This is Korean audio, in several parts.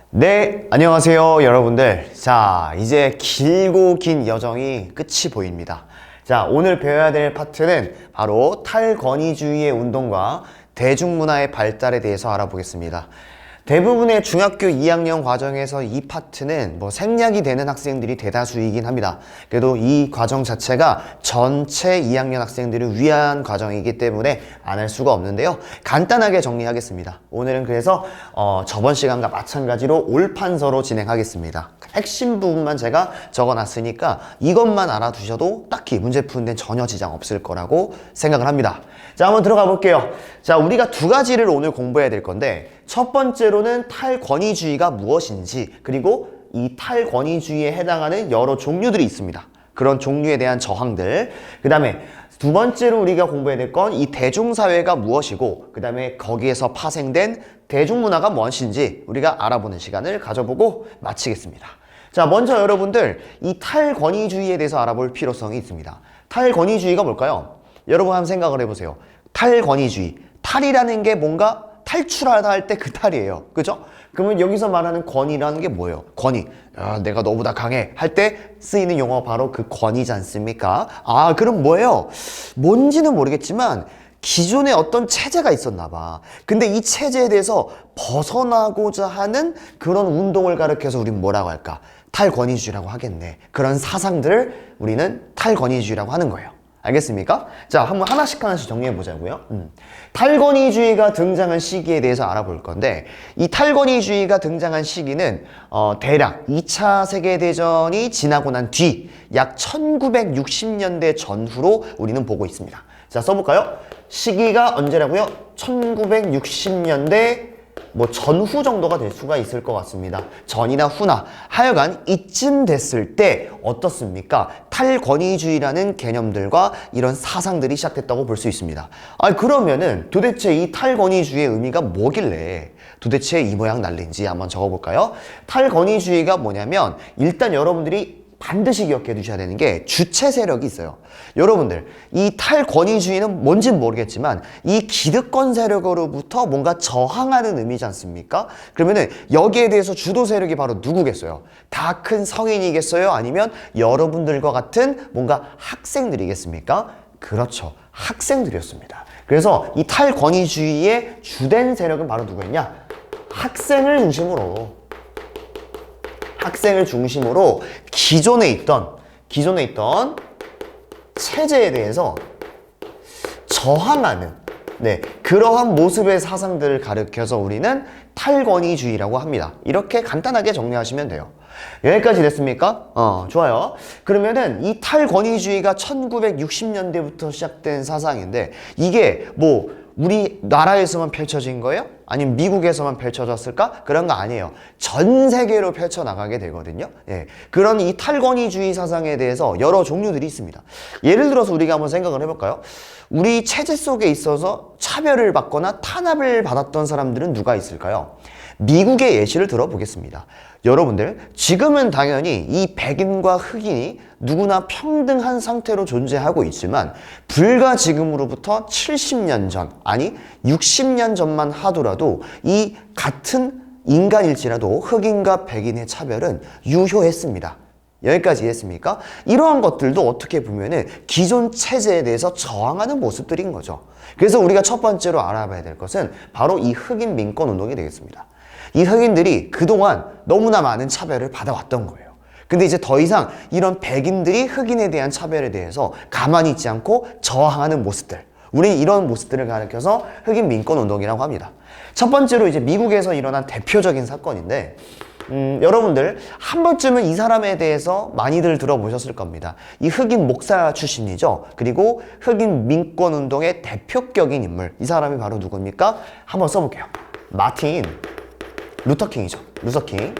네, 안녕하세요 여러분들. 자, 이제 길고 긴 여정이 끝이 보입니다. 자, 오늘 배워야 될 파트는 바로 탈권위주의의 운동과 대중문화의 발달에 대해서 알아보겠습니다. 대부분의 중학교 2학년 과정에서 이 파트는 생략이 되는 학생들이 대다수이긴 합니다. 그래도 이 과정 자체가 전체 2학년 학생들을 위한 과정이기 때문에 안 할 수가 없는데요. 간단하게 정리하겠습니다. 오늘은 그래서 저번 시간과 마찬가지로 올판서로 진행하겠습니다. 핵심 부분만 제가 적어놨으니까 이것만 알아두셔도 딱히 문제 푸는 데는 전혀 지장 없을 거라고 생각을 합니다. 자, 한번 들어가 볼게요. 자, 우리가 두 가지를 오늘 공부해야 될 건데, 첫 번째로는 탈권위주의가 무엇인지, 그리고 이 탈권위주의에 해당하는 여러 종류들이 있습니다. 그런 종류에 대한 저항들. 그 다음에 두 번째로 우리가 공부해야 될 건 이 대중사회가 무엇이고, 그 다음에 거기에서 파생된 대중문화가 무엇인지 우리가 알아보는 시간을 가져보고 마치겠습니다. 자, 먼저 여러분들 이 탈권위주의에 대해서 알아볼 필요성이 있습니다. 탈권위주의가 뭘까요? 여러분 한번 생각을 해보세요. 탈권위주의. 탈이라는 게 뭔가 탈출하다 할 때 그 탈이에요. 그죠? 그러면 여기서 말하는 권위라는 게 뭐예요? 권위. 야, 내가 너보다 강해 할 때 쓰이는 용어 바로 그 권위지 않습니까? 아, 그럼 뭐예요? 뭔지는 모르겠지만 기존에 어떤 체제가 있었나 봐. 근데 이 체제에 대해서 벗어나고자 하는 그런 운동을 가리켜서 우린 뭐라고 할까? 탈권위주의라고 하겠네. 그런 사상들을 우리는 탈권위주의라고 하는 거예요. 알겠습니까? 자, 한번 하나씩 정리해 보자고요. 탈권위주의가 등장한 시기에 대해서 알아볼 건데, 이 탈권위주의가 등장한 시기는 대략 2차 세계대전이 지나고 난 뒤 약 1960년대 전후로 우리는 보고 있습니다. 자, 써볼까요? 시기가 언제라고요? 1960년대 전후 정도가 될 수가 있을 것 같습니다. 전이나 후나 하여간 이쯤 됐을 때 어떻습니까? 탈권위주의라는 개념들과 이런 사상들이 시작됐다고 볼 수 있습니다. 그러면은 도대체 이 탈권위주의의 의미가 뭐길래 도대체 이 모양 난리인지 한번 적어볼까요? 탈권위주의가 뭐냐면 일단 여러분들이 반드시 기억해 두셔야 되는 게 주체 세력이 있어요. 여러분들, 이 탈권위주의는 뭔지는 모르겠지만 이 기득권 세력으로부터 뭔가 저항하는 의미지 않습니까? 그러면은 여기에 대해서 주도 세력이 바로 누구겠어요? 다 큰 성인이겠어요? 아니면 여러분들과 같은 뭔가 학생들이겠습니까? 그렇죠. 학생들이었습니다. 그래서 이 탈권위주의의 주된 세력은 바로 누구였냐? 학생을 중심으로 기존에 있던 체제에 대해서 저항하는 그러한 모습의 사상들을 가리켜서 우리는 탈권위주의라고 합니다. 이렇게 간단하게 정리하시면 돼요. 여기까지 됐습니까? 좋아요. 그러면은 이 탈권위주의가 1960년대부터 시작된 사상인데 이게 우리나라에서만 펼쳐진 거예요? 아니면 미국에서만 펼쳐졌을까? 그런 거 아니에요. 전 세계로 펼쳐나가게 되거든요. 그런 이 탈권위주의 사상에 대해서 여러 종류들이 있습니다. 예를 들어서 우리가 한번 생각을 해볼까요? 우리 체제 속에 있어서 차별을 받거나 탄압을 받았던 사람들은 누가 있을까요? 미국의 예시를 들어보겠습니다. 여러분들, 지금은 당연히 이 백인과 흑인이 누구나 평등한 상태로 존재하고 있지만 불과 지금으로부터 70년 전, 아니 60년 전만 하더라도 이 같은 인간일지라도 흑인과 백인의 차별은 유효했습니다. 여기까지 이해했습니까? 이러한 것들도 어떻게 보면은 기존 체제에 대해서 저항하는 모습들인 거죠. 그래서 우리가 첫 번째로 알아봐야 될 것은 바로 이 흑인 민권 운동이 되겠습니다. 이 흑인들이 그동안 너무나 많은 차별을 받아왔던 거예요. 근데 이제 더 이상 이런 백인들이 흑인에 대한 차별에 대해서 가만히 있지 않고 저항하는 모습들, 우리는 이런 모습들을 가리켜서 흑인 민권 운동이라고 합니다. 첫 번째로 이제 미국에서 일어난 대표적인 사건인데 여러분들 한 번쯤은 이 사람에 대해서 많이들 들어보셨을 겁니다. 이 흑인 목사 출신이죠. 그리고 흑인 민권 운동의 대표격인 인물, 이 사람이 바로 누굽니까? 한번 써볼게요. 마틴 루터킹이죠. 루서킹.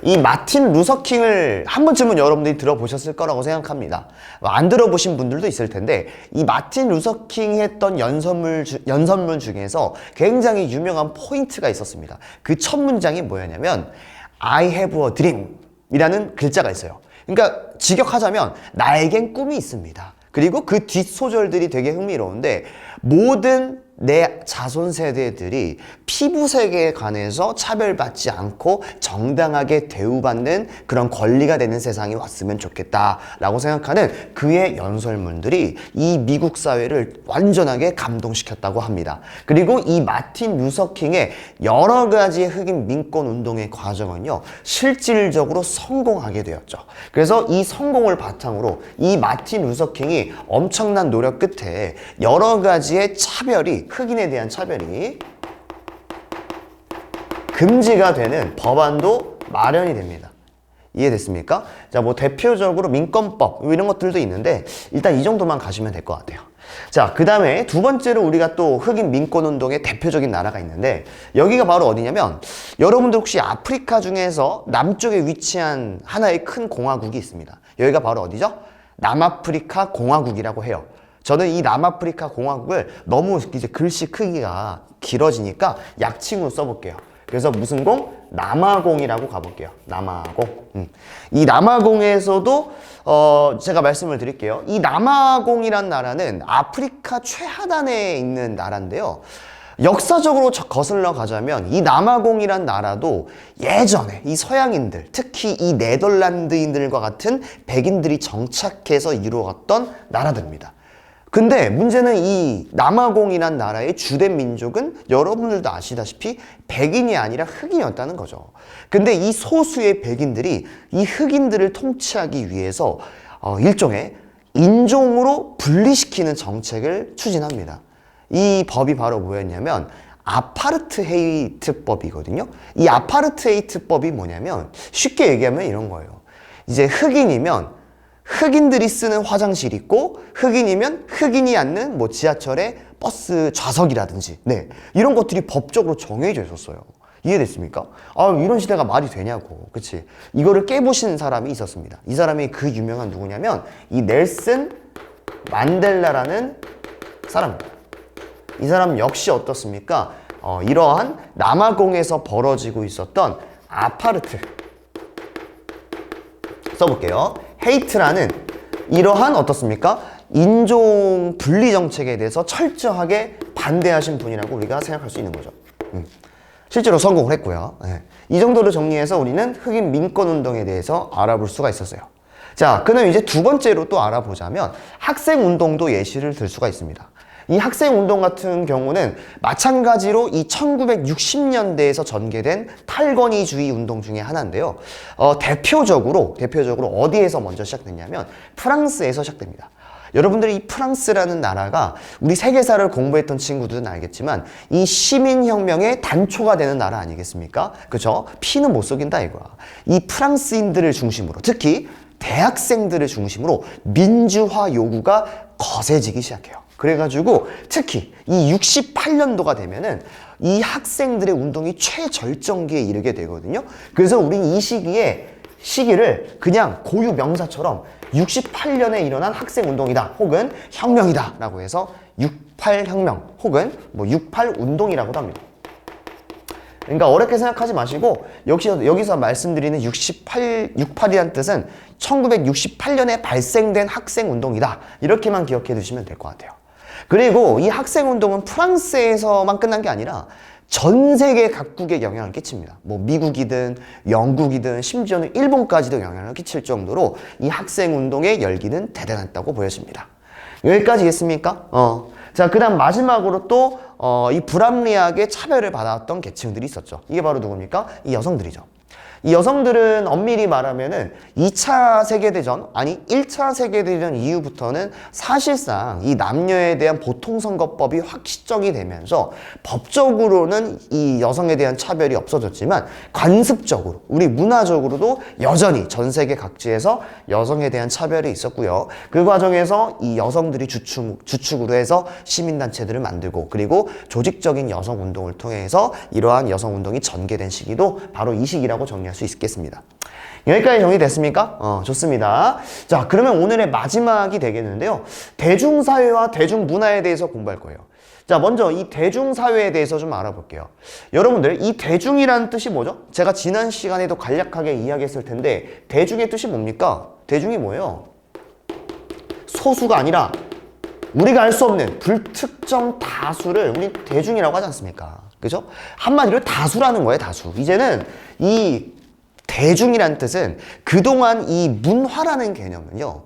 이 마틴 루서킹을 한 번쯤은 여러분들이 들어보셨을 거라고 생각합니다. 안 들어보신 분들도 있을 텐데 이 마틴 루서킹이 했던 연설문 중에서 굉장히 유명한 포인트가 있었습니다. 그 첫 문장이 뭐였냐면 I have a dream 이라는 글자가 있어요. 그러니까 직역하자면 나에겐 꿈이 있습니다. 그리고 그 뒷소절들이 되게 흥미로운데 모든 내 자손 세대들이 피부색에 관해서 차별받지 않고 정당하게 대우받는 그런 권리가 되는 세상이 왔으면 좋겠다라고 생각하는 그의 연설문들이 이 미국 사회를 완전하게 감동시켰다고 합니다. 그리고 이 마틴 루서킹의 여러 가지의 흑인 민권 운동의 과정은요, 실질적으로 성공하게 되었죠. 그래서 이 성공을 바탕으로 이 마틴 루서킹이 엄청난 노력 끝에 여러 가지의 차별이, 흑인에 대한 차별이 금지가 되는 법안도 마련이 됩니다. 이해됐습니까? 자, 뭐 대표적으로 민권법 이런 것들도 있는데 일단 이 정도만 가시면 될 것 같아요. 자, 그 다음에 두 번째로 우리가 또 흑인 민권운동의 대표적인 나라가 있는데 여기가 바로 어디냐면 여러분들 혹시 아프리카 중에서 남쪽에 위치한 하나의 큰 공화국이 있습니다. 여기가 바로 어디죠? 남아프리카 공화국이라고 해요. 저는 이 남아프리카 공화국을 너무 이제 글씨 크기가 길어지니까 약칭으로 써볼게요. 그래서 무슨 공? 남아공이라고 가볼게요. 남아공. 이 남아공에서도 제가 말씀을 드릴게요. 이 남아공이란 나라는 아프리카 최하단에 있는 나라인데요. 역사적으로 거슬러 가자면 이 남아공이란 나라도 예전에 이 서양인들, 특히 이 네덜란드인들과 같은 백인들이 정착해서 이루어갔던 나라들입니다. 근데 문제는 이 남아공이란 나라의 주된 민족은 여러분들도 아시다시피 백인이 아니라 흑인이었다는 거죠. 근데 이 소수의 백인들이 이 흑인들을 통치하기 위해서 일종의 인종으로 분리시키는 정책을 추진합니다. 이 법이 바로 뭐였냐면 아파르트헤이트법이거든요. 이 아파르트헤이트법이 뭐냐면 쉽게 얘기하면 이런 거예요. 이제 흑인이면 흑인들이 쓰는 화장실이 있고 흑인이면 흑인이 앉는 뭐 지하철의 버스 좌석이라든지 이런 것들이 법적으로 정해져 있었어요. 이해됐습니까? 이런 시대가 말이 되냐고. 그치? 이거를 깨부신 사람이 있었습니다. 이 사람이 그 유명한 누구냐면 이 넬슨 만델라라는 사람입니다. 이 사람 역시 어떻습니까? 이러한 남아공에서 벌어지고 있었던 아파르트 써볼게요. 헤이트라는 이러한 어떻습니까? 인종 분리 정책에 대해서 철저하게 반대하신 분이라고 우리가 생각할 수 있는 거죠. 실제로 성공을 했고요. 이 정도로 정리해서 우리는 흑인 민권 운동에 대해서 알아볼 수가 있었어요. 자, 그다음 이제 두 번째로 또 알아보자면 학생 운동도 예시를 들 수가 있습니다. 이 학생 운동 같은 경우는 마찬가지로 이 1960년대에서 전개된 탈권위주의 운동 중에 하나인데요. 대표적으로 어디에서 먼저 시작됐냐면 프랑스에서 시작됩니다. 여러분들이 이 프랑스라는 나라가 우리 세계사를 공부했던 친구들은 알겠지만 이 시민혁명의 단초가 되는 나라 아니겠습니까? 그죠? 피는 못 속인다 이거야. 이 프랑스인들을 중심으로 특히 대학생들을 중심으로 민주화 요구가 거세지기 시작해요. 그래가지고 특히 이 68년도가 되면은 이 학생들의 운동이 최절정기에 이르게 되거든요. 그래서 우린 이 시기를 그냥 고유 명사처럼 68년에 일어난 학생 운동이다 혹은 혁명이다 라고 해서 68혁명 혹은 뭐 68 운동이라고도 합니다. 그러니까 어렵게 생각하지 마시고 여기서 말씀드리는 68이라는 뜻은 1968년에 발생된 학생 운동이다 이렇게만 기억해 두시면 될 것 같아요. 그리고 이 학생 운동은 프랑스에서만 끝난 게 아니라 전 세계 각국에 영향을 끼칩니다. 뭐 미국이든 영국이든 심지어는 일본까지도 영향을 끼칠 정도로 이 학생 운동의 열기는 대단했다고 보여집니다. 여기까지겠습니까? 자, 그 다음 마지막으로 또 이 불합리하게 차별을 받았던 계층들이 있었죠. 이게 바로 누굽니까? 이 여성들이죠. 이 여성들은 엄밀히 말하면은 2차 세계대전, 아니 1차 세계대전 이후부터는 사실상 이 남녀에 대한 보통선거법이 확 시정이 되면서 법적으로는 이 여성에 대한 차별이 없어졌지만 관습적으로, 우리 문화적으로도 여전히 전 세계 각지에서 여성에 대한 차별이 있었고요. 그 과정에서 이 여성들이 주축으로 해서 시민단체들을 만들고 그리고 조직적인 여성운동을 통해서 이러한 여성운동이 전개된 시기도 바로 이 시기라고 정리할 수 있겠습니다. 여기까지 정리됐습니까? 좋습니다. 자, 그러면 오늘의 마지막이 되겠는데요. 대중사회와 대중문화에 대해서 공부할 거예요. 자, 먼저 이 대중사회에 대해서 좀 알아볼게요. 여러분들, 이 대중이라는 뜻이 뭐죠? 제가 지난 시간에도 간략하게 이야기했을 텐데 대중의 뜻이 뭡니까? 대중이 뭐예요? 소수가 아니라 우리가 알 수 없는 불특정 다수를 우리 대중이라고 하지 않습니까? 그죠? 한마디로 다수라는 거예요, 다수. 이제는 이 대중이라는 뜻은 그동안 이 문화라는 개념은요,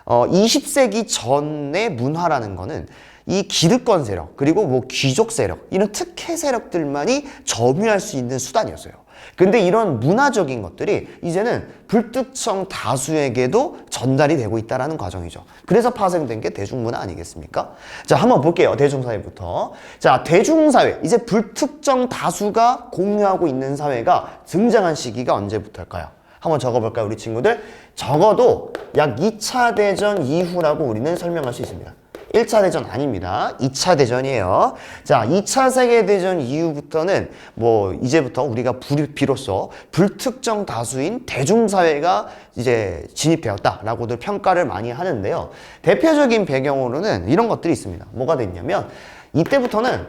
20세기 전의 문화라는 거는 이 기득권 세력, 그리고 뭐 귀족 세력, 이런 특혜 세력들만이 점유할 수 있는 수단이었어요. 근데 이런 문화적인 것들이 이제는 불특정 다수에게도 전달이 되고 있다는 과정이죠. 그래서 파생된 게 대중문화 아니겠습니까? 자, 한번 볼게요. 대중사회부터. 자, 대중사회. 이제 불특정 다수가 공유하고 있는 사회가 등장한 시기가 언제부터일까요? 한번 적어볼까요, 우리 친구들? 적어도 약 2차 대전 이후라고 우리는 설명할 수 있습니다. 1차 대전 아닙니다. 2차 대전이에요. 자, 2차 세계대전 이후부터는 뭐 이제부터 우리가 비로소 불특정 다수인 대중사회가 이제 진입되었다라고들 평가를 많이 하는데요. 대표적인 배경으로는 이런 것들이 있습니다. 뭐가 됐냐면 이때부터는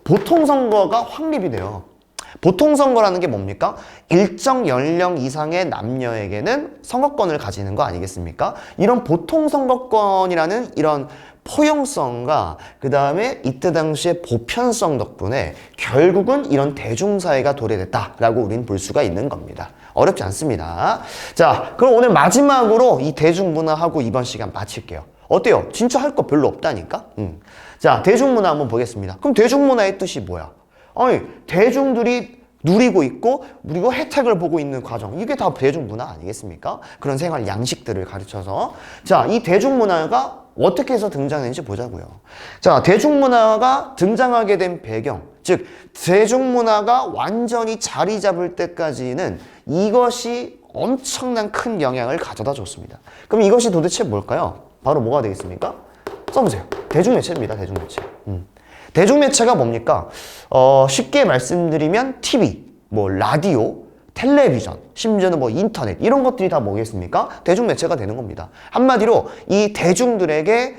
보통선거가 확립이 돼요. 보통선거라는 게 뭡니까? 일정 연령 이상의 남녀에게는 선거권을 가지는 거 아니겠습니까? 이런 보통선거권이라는 이런 포용성과 그 다음에 이때 당시의 보편성 덕분에 결국은 이런 대중사회가 도래됐다라고 우리는 볼 수가 있는 겁니다. 어렵지 않습니다. 자, 그럼 오늘 마지막으로 이 대중문화하고 이번 시간 마칠게요. 어때요? 진짜 할 거 별로 없다니까? 자, 대중문화 한번 보겠습니다. 그럼 대중문화의 뜻이 뭐야? 아니, 대중들이 누리고 있고 그리고 혜택을 보고 있는 과정, 이게 다 대중문화 아니겠습니까? 그런 생활 양식들을 가르쳐서. 자, 이 대중문화가 어떻게 해서 등장했는지 보자고요. 자, 대중문화가 등장하게 된 배경, 즉 대중문화가 완전히 자리 잡을 때까지는 이것이 엄청난 큰 영향을 가져다 줬습니다. 그럼 이것이 도대체 뭘까요? 바로 뭐가 되겠습니까? 써보세요. 대중매체입니다. 대중매체. 대중매체가 뭡니까? 쉽게 말씀드리면 TV, 뭐 라디오, 텔레비전, 심지어는 뭐 인터넷, 이런 것들이 다 뭐겠습니까? 대중매체가 되는 겁니다. 한마디로 이 대중들에게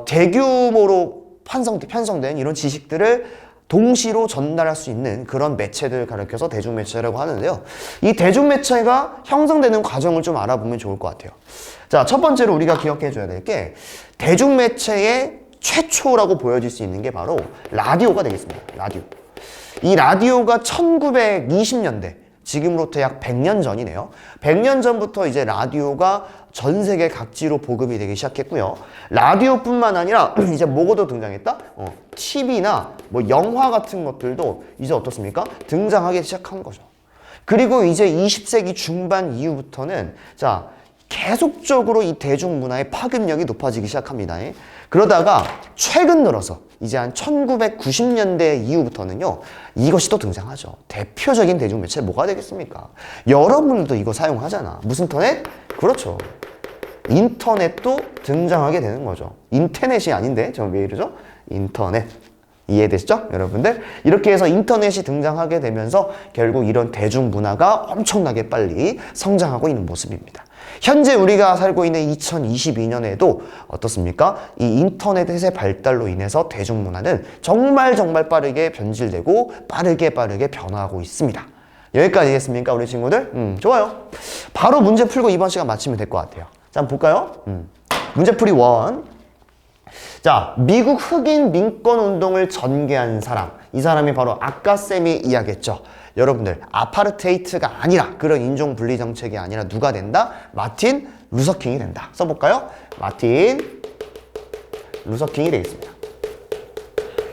대규모로 편성된 이런 지식들을 동시로 전달할 수 있는 그런 매체들을 가리켜서 대중매체라고 하는데요. 이 대중매체가 형성되는 과정을 좀 알아보면 좋을 것 같아요. 자, 첫 번째로 우리가 기억해 줘야 될 게 대중매체의 최초라고 보여질 수 있는 게 바로 라디오가 되겠습니다. 라디오. 이 라디오가 1920년대, 지금으로부터 약 100년 전이네요. 100년 전부터 이제 라디오가 전 세계 각지로 보급이 되기 시작했고요. 라디오뿐만 아니라 이제 뭐가 등장했다? TV나 뭐 영화 같은 것들도 이제 어떻습니까? 등장하기 시작한 거죠. 그리고 이제 20세기 중반 이후부터는 자, 계속적으로 이 대중문화의 파급력이 높아지기 시작합니다. 그러다가 최근 들어서 이제 한 1990년대 이후부터는요, 이것이 또 등장하죠. 대표적인 대중매체 뭐가 되겠습니까? 여러분들도 이거 사용하잖아. 무슨 터넷? 그렇죠. 인터넷도 등장하게 되는 거죠. 인터넷이 아닌데 저 왜 이러죠? 인터넷. 이해되시죠? 여러분들? 이렇게 해서 인터넷이 등장하게 되면서 결국 이런 대중문화가 엄청나게 빨리 성장하고 있는 모습입니다. 현재 우리가 살고 있는 2022년에도 어떻습니까? 이 인터넷의 발달로 인해서 대중문화는 정말 빠르게 변질되고 빠르게 변화하고 있습니다. 여기까지겠습니까, 우리 친구들? 좋아요. 바로 문제 풀고 이번 시간 마치면 될 것 같아요. 자, 한번 볼까요? 문제풀이 1. 자, 미국 흑인 민권 운동을 전개한 사람. 이 사람이 바로 아까 쌤이 이야기했죠. 여러분들, 아파르테이트가 아니라, 그런 인종 분리 정책이 아니라 누가 된다? 마틴 루서킹이 된다. 써볼까요? 마틴 루서킹이 되겠습니다.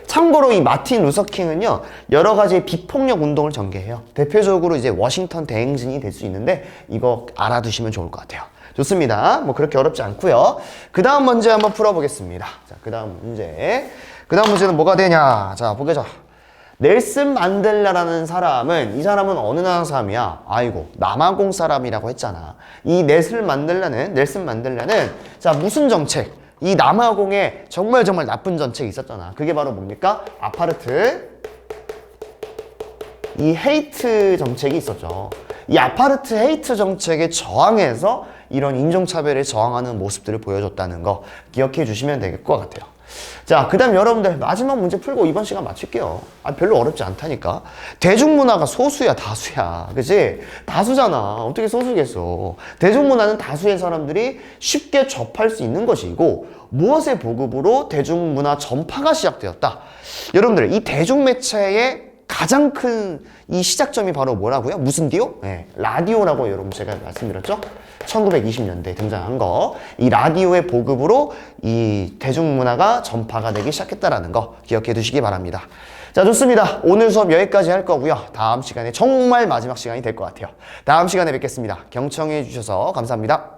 참고로 이 마틴 루서킹은요, 여러 가지 비폭력 운동을 전개해요. 대표적으로 이제 워싱턴 대행진이 될 수 있는데, 이거 알아두시면 좋을 것 같아요. 좋습니다. 뭐 그렇게 어렵지 않고요. 그 다음 문제 한번 풀어보겠습니다. 자, 그 다음 문제는 뭐가 되냐? 자, 보겠죠. 넬슨 만델라라는 사람은, 이 사람은 어느 나라 사람이야? 아이고, 남아공 사람이라고 했잖아. 이 넬슨 만델라는 자, 무슨 정책? 이 남아공에 정말 나쁜 정책이 있었잖아. 그게 바로 뭡니까? 아파르트, 이 헤이트 정책이 있었죠. 이 아파르트 헤이트 정책에 저항해서 이런 인종차별에 저항하는 모습들을 보여줬다는 거 기억해 주시면 될 것 같아요. 자, 그 다음 여러분들 마지막 문제 풀고 이번 시간 마칠게요. 별로 어렵지 않다니까. 대중문화가 소수야, 다수야. 그치? 다수잖아. 어떻게 소수겠어. 대중문화는 다수의 사람들이 쉽게 접할 수 있는 것이고, 무엇의 보급으로 대중문화 전파가 시작되었다? 여러분들, 이 대중매체의 가장 큰 이 시작점이 바로 뭐라고요? 무슨 디오? 네, 라디오라고 여러분 제가 말씀드렸죠? 1920년대에 등장한 거. 이 라디오의 보급으로 이 대중문화가 전파가 되기 시작했다라는 거 기억해 두시기 바랍니다. 자, 좋습니다. 오늘 수업 여기까지 할 거고요. 다음 시간에 정말 마지막 시간이 될 것 같아요. 다음 시간에 뵙겠습니다. 경청해 주셔서 감사합니다.